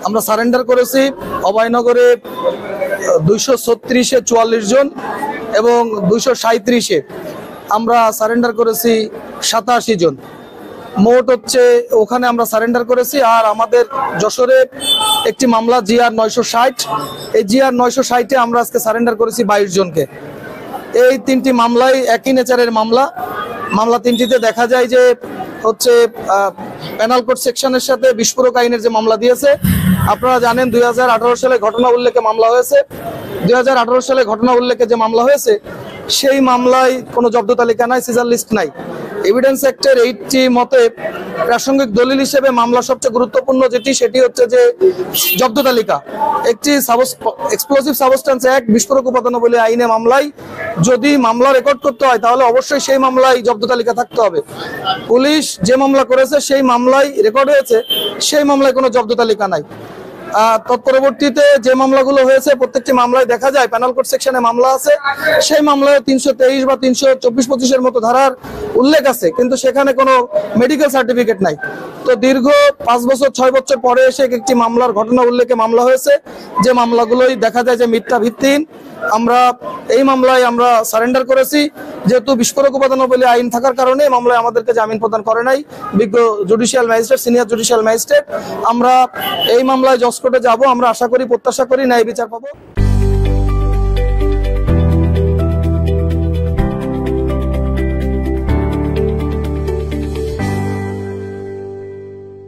আমরা সারেন্ডার করেছি অভয়নগরে 236-এ 44 জন এবং 237-এ আমরা সারেন্ডার করেছি 87 জন। মোট হচ্ছে ওখানে আমরা সারেন্ডার করেছি। আর আমাদের যশোরে একটি মামলা জিআর 960, এই জিআর 960-এ আমরা আজকে সারেন্ডার করেছি 22 জনকে। এই 3টি মামলাই একই নেচারের মামলা 3টিতে দেখা যায় যে হচ্ছে পেনাল কোড সেকশনের সাথে বিস্ফোরক আইনের যে মামলা দিয়েছে। আপনারা জানেন 2018 সালে ঘটনা উল্লেখে মামলা হয়েছে। 2018 সালে ঘটনা উল্লেখে যে মামলা হয়েছে সেই মামলায় কোনো জব্দ তালিকা নাই, সিজার লিস্ট নাই। এভিডেন্স অ্যাক্টের 80 মতে প্রাসঙ্গিক দলিল হিসেবে মামলা সবচেয়ে গুরুত্বপূর্ণ সেটি হচ্ছে যে জব্দ তালিকা। একটি এক্সপ্লোসিভ সাবস্টেন্স অ্যাক্ট বিস্ফোরক উপাদানাবলী আইনে মামলায় যদি মামলা রেকর্ড করতে হয় তাহলে অবশ্যই সেই মামলায় জব্দ তালিকা থাকতে হবে। পুলিশ যে মামলা করেছে সেই মামলায় রেকর্ড হয়েছে, সেই মামলায় কোনো জব্দ তালিকা নাই। তৎপরবর্তীতে যে মামলাগুলো হয়েছে প্রত্যেকটি মামলায় দেখা যায় পেনাল কোড সেকশনে মামলা আছে, সেই মামলায় 323 বা 324-25-এর মতো ধারার উল্লেখ আছে, কিন্তু সেখানে কোনো মেডিকেল সার্টিফিকেট নাই। তো দীর্ঘ 5 বছর 6 বছর পরে এসে একটি মামলার ঘটনা উল্লেখে মামলা হয়েছে, যে মামলাগুলোই দেখা যায় যে মিথ্যা ভিত্তিহীন। আমরা এই মামলায় আমরা সারেন্ডার করেছি, যেহেতু বিস্ফোরক উপাদানাবলী আইন থাকার কারণে মামলায় আমাদেরকে জামিন প্রদান করে নাই বিজ্ঞ judicial magistrate, senior judicial magistrate. আমরা এই মামলায় জজ কোর্টে যাব। আমরা আশা করি, প্রত্যাশা করি ন্যায় বিচার পাবো।